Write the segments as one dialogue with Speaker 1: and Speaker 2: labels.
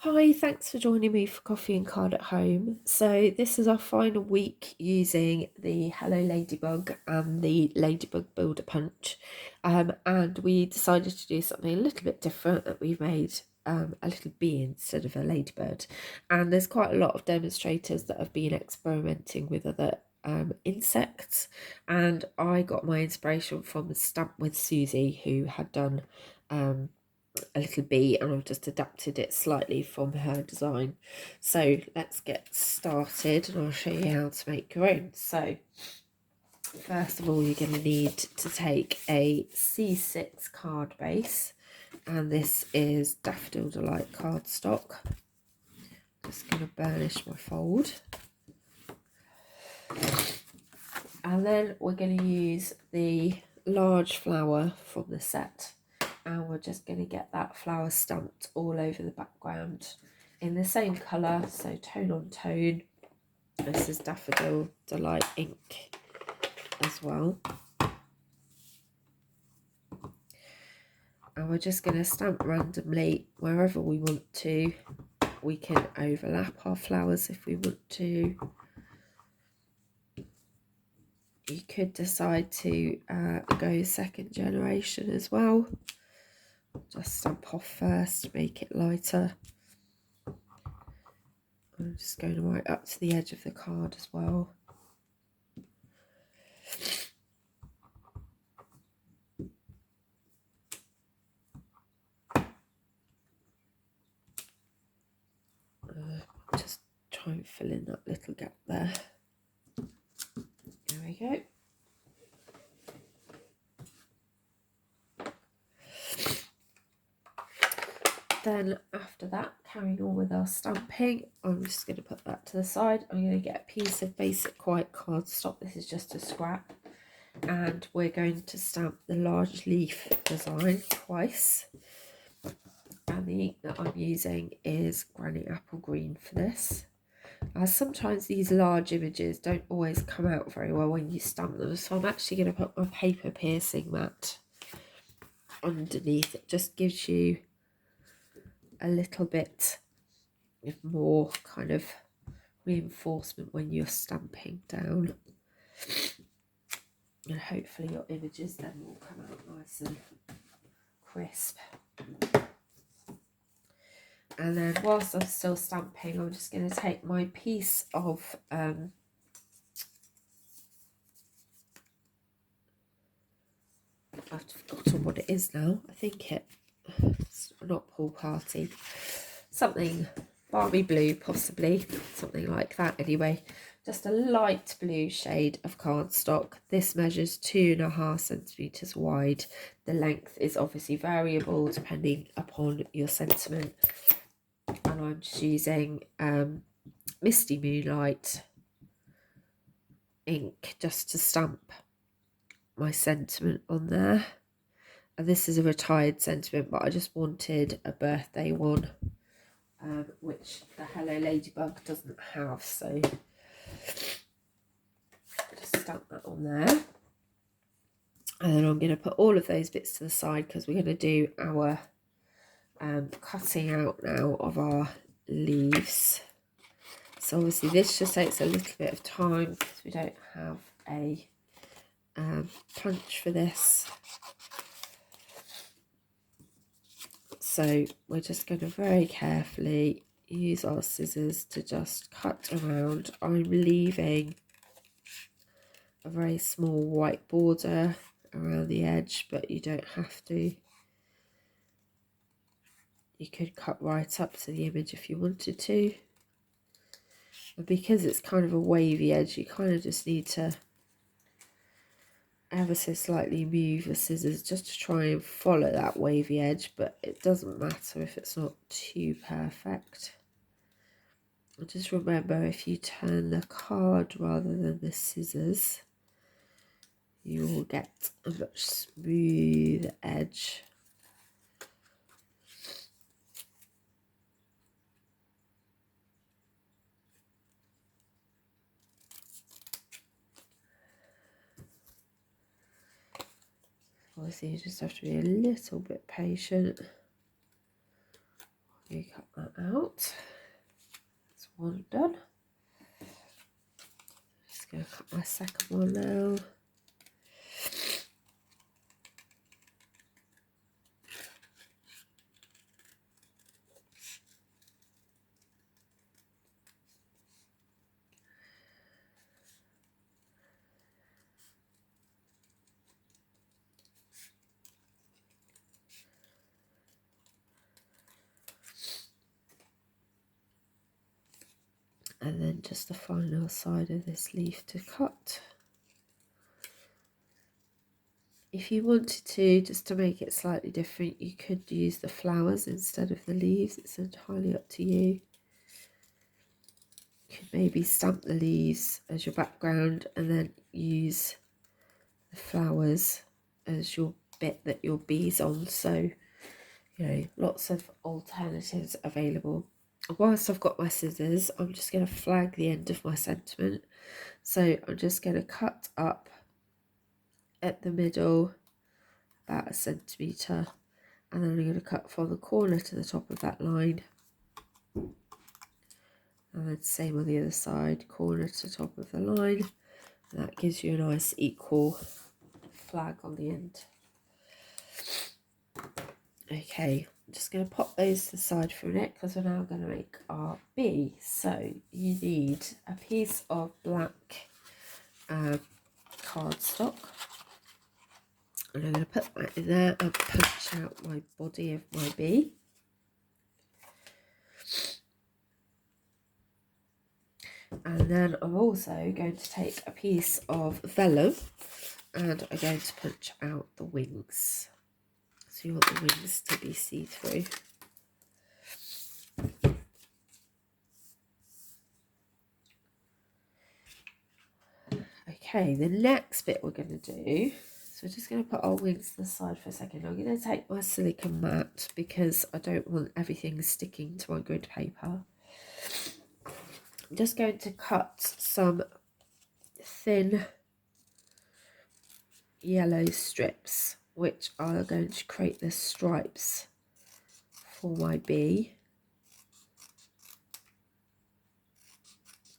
Speaker 1: Hi, thanks for joining me for Coffee and Card at Home. So this is our final week using the Hello Ladybug and the Ladybug Builder Punch. And we decided to do something a little bit different, that we've made a little bee instead of a ladybird. And there's quite a lot of demonstrators that have been experimenting with other insects. And I got my inspiration from Stamp with Susie, who had done a little bee, and I've just adapted it slightly from her design. So let's get started and I'll show you how to make your own. So first of all, you're going to need to take a C6 card base, and this is Daffodil Delight cardstock. Just going to burnish my fold, and then we're going to use the large flower from the set, and we're just going to get that flower stamped all over the background in the same colour, so tone on tone. This is Daffodil Delight ink as well. And we're just going to stamp randomly wherever we want to. We can overlap our flowers if we want to. You could decide to go second generation as well. Just stamp off first to make it lighter. I'm just going right up to the edge of the card as well. Just try and fill in that little gap there. There we go. Then after that, carrying on with our stamping, I'm just going to put that to the side. I'm going to get a piece of basic white cardstock. This is just a scrap. And we're going to stamp the large leaf design twice. And the ink that I'm using is Granny Apple Green for this. Sometimes these large images don't always come out very well when you stamp them. So I'm actually going to put my paper piercing mat underneath. It just gives you a little bit of more kind of reinforcement when you're stamping down, and hopefully your images then will come out nice and crisp. And then whilst I'm still stamping, I'm just going to take my piece of I've forgotten what it is now. I think it's not Pool Party, something Balmy Blue, possibly something like that. Anyway, just a light blue shade of cardstock. This measures 2.5 centimeters wide. The length is obviously variable depending upon your sentiment, and I'm just using Misty Moonlight ink just to stamp my sentiment on there. And this is a retired sentiment, but I just wanted a birthday one, which the Hello Ladybug doesn't have, so just stamp that on there. And then I'm going to put all of those bits to the side because we're going to do our cutting out now of our leaves. So obviously this just takes a little bit of time because we don't have a punch for this. So we're just going to very carefully use our scissors to just cut around. I'm leaving a very small white border around the edge, but you don't have to. You could cut right up to the image if you wanted to. And because it's kind of a wavy edge, you kind of just need to ever so slightly move the scissors just to try and follow that wavy edge, but it doesn't matter if it's not too perfect. And just remember, if you turn the card rather than the scissors, you will get a much smoother edge. Obviously, you just have to be a little bit patient. You cut that out. That's one done. Just going to cut my second one now. And then just the final side of this leaf to cut. If you wanted to, just to make it slightly different, you could use the flowers instead of the leaves. It's entirely up to you. You could maybe stamp the leaves as your background and then use the flowers as your bit that your bee's on. So, you know, lots of alternatives available. Whilst I've got my scissors, I'm just going to flag the end of my sentiment. So I'm just going to cut up at the middle about 1 centimetre, and then I'm going to cut from the corner to the top of that line, and then same on the other side, corner to top of the line, and that gives you a nice equal flag on the end. Okay, I'm just going to pop those to the side for a minute because we're now going to make our bee. So you need a piece of black cardstock, and I'm going to put that in there and punch out my body of my bee. And then I'm also going to take a piece of vellum and I'm going to punch out the wings. So you want the wings to be see-through. Okay, the next bit we're going to do, so we're just going to put our wings to the side for a second. I'm going to take my silicone mat because I don't want everything sticking to my grid paper. I'm just going to cut some thin yellow strips which are going to create the stripes for my bee.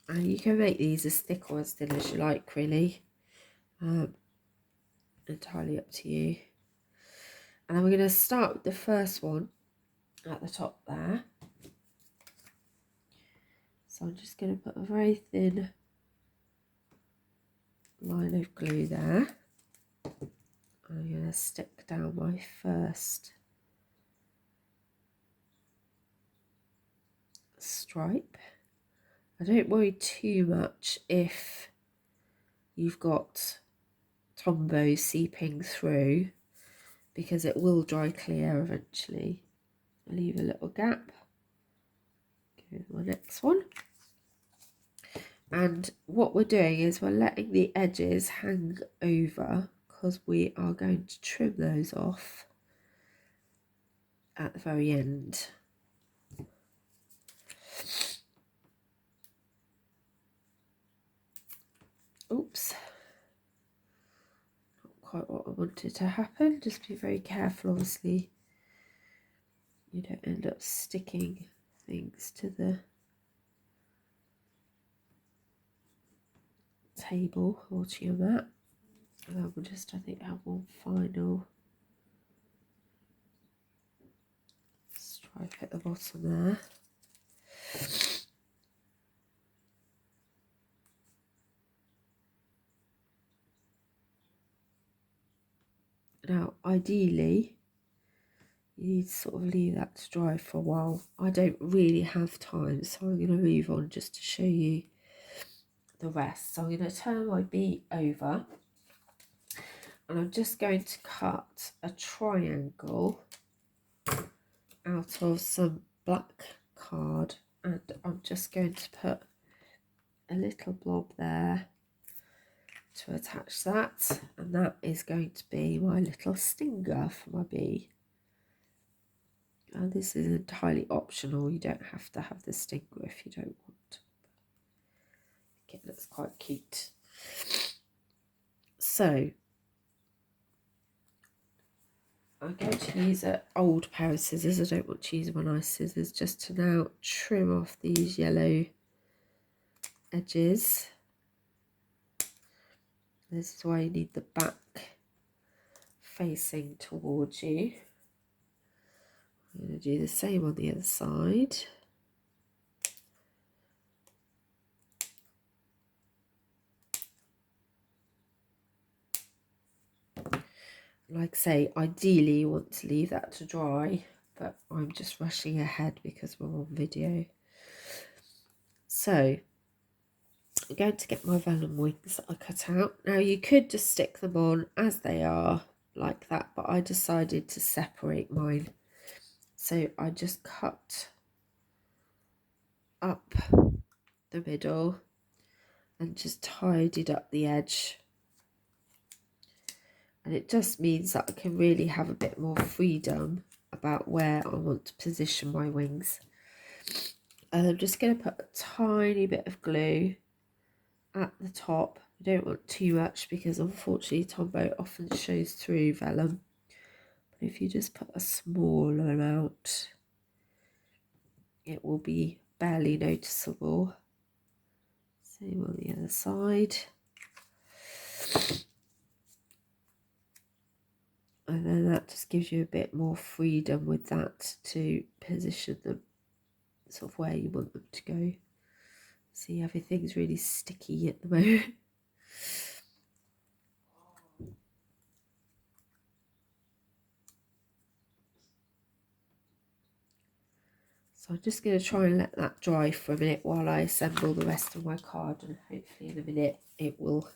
Speaker 1: And you can make these as thick or as thin as you like, really. Entirely up to you. And then we're going to start with the first one at the top there. So I'm just going to put a very thin line of glue there. I'm going to stick down my first stripe. I don't worry too much if you've got Tombow seeping through, because it will dry clear eventually. I'll leave a little gap. Go with my next one. And what we're doing is we're letting the edges hang over because we are going to trim those off at the very end. Oops. Not quite what I wanted to happen. Just be very careful, obviously. You don't end up sticking things to the table or to your mat. And then we'll just, I think, have one final stripe at the bottom there. Now, ideally, you need to sort of leave that to dry for a while. I don't really have time, so I'm going to move on just to show you the rest. So I'm going to turn my bee over, and I'm just going to cut a triangle out of some black card, and I'm just going to put a little blob there to attach that, and that is going to be my little stinger for my bee. And this is entirely optional, you don't have to have the stinger if you don't want. Okay, that's quite cute. So I'm going to use an old pair of scissors. I don't want to use my nice scissors, just to now trim off these yellow edges. This is why you need the back facing towards you. I'm going to do the same on the other side. Like I say, ideally you want to leave that to dry, but I'm just rushing ahead because we're on video. So I'm going to get my vellum wings that I cut out. Now you could just stick them on as they are like that, but I decided to separate mine. So I just cut up the middle and just tidied up the edge. And it just means that I can really have a bit more freedom about where I want to position my wings. And I'm just going to put a tiny bit of glue at the top. I don't want too much because unfortunately Tombow often shows through vellum. But if you just put a small amount, it will be barely noticeable. Same on the other side. And then that just gives you a bit more freedom with that to position them sort of where you want them to go. See, everything's really sticky at the moment. So I'm just going to try and let that dry for a minute while I assemble the rest of my card, and hopefully in a minute it will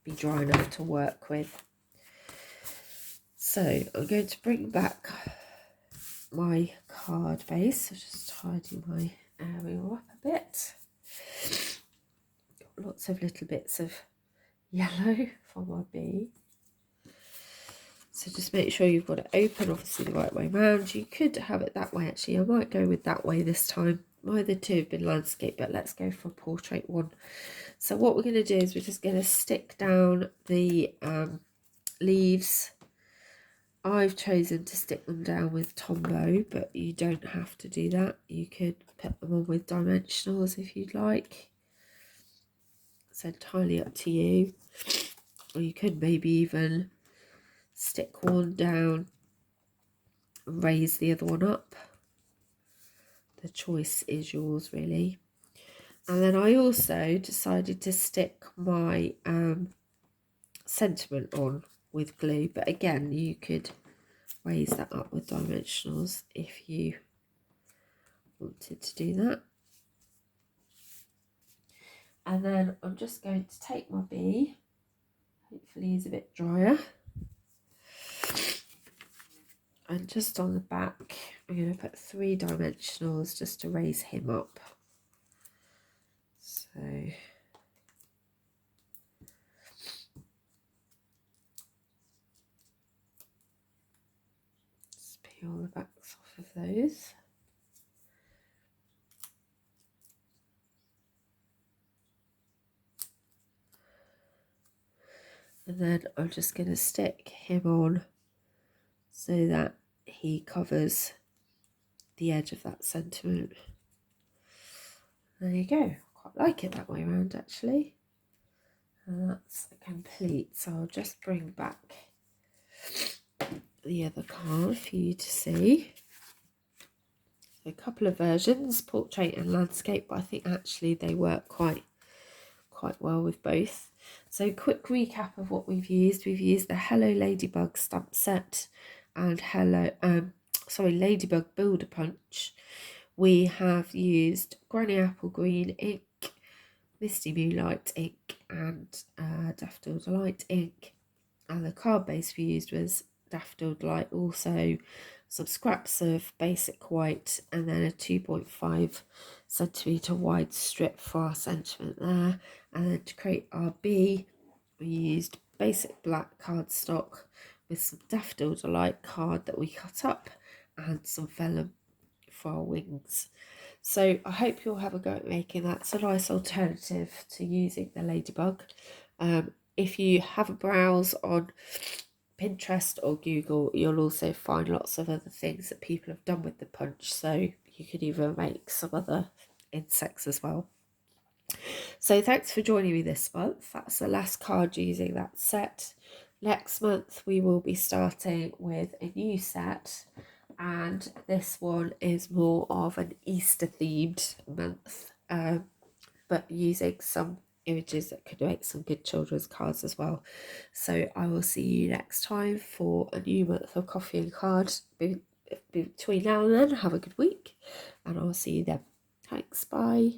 Speaker 1: be dry enough to work with. So I'm going to bring back my card base. So just tidy my area up a bit. Got lots of little bits of yellow for my bee. So just make sure you've got it open, obviously the right way round. You could have it that way actually. I might go with that way this time. My other two have been landscape, but let's go for a portrait one. So what we're going to do is we're just going to stick down the leaves. I've chosen to stick them down with Tombow, but you don't have to do that. You could put them on with dimensionals if you'd like. It's entirely up to you. Or you could maybe even stick one down and raise the other one up. The choice is yours really. And then I also decided to stick my sentiment on with glue, but again you could raise that up with dimensionals if you wanted to do that. And then I'm just going to take my bee, hopefully he's a bit drier, and just on the back I'm going to put 3 dimensionals just to raise him up. So just peel the backs off of those. And then I'm just going to stick him on so that he covers the edge of that sentiment. There you go. Quite like it that way around actually. And that's complete. So I'll just bring back the other card for you to see. So a couple of versions, portrait and landscape, but I think actually they work quite well with both. So quick recap of what we've used. We've used the Hello Ladybug stamp set and Ladybug Builder Punch. We have used Granny Apple Green ink, Misty Moonlight ink and Daffodil Delight ink. And the card base we used was Daffodil Delight, also some scraps of basic white and then a 2.5 centimetre wide strip for our sentiment there. And then to create our bee we used basic black cardstock with some Daffodil Delight card that we cut up and some vellum for our wings. So I hope you'll have a go at making that. It's a nice alternative to using the Ladybug. If you have a browse on Pinterest or Google, you'll also find lots of other things that people have done with the punch, so you could even make some other insects as well. So thanks for joining me this month. That's the last card using that set. Next month we will be starting with a new set, and this one is more of an Easter themed month, but using some images that could make some good children's cards as well. So I will see you next time for a new month of coffee and card. Between now and then, have a good week, and I'll see you then. Thanks, bye.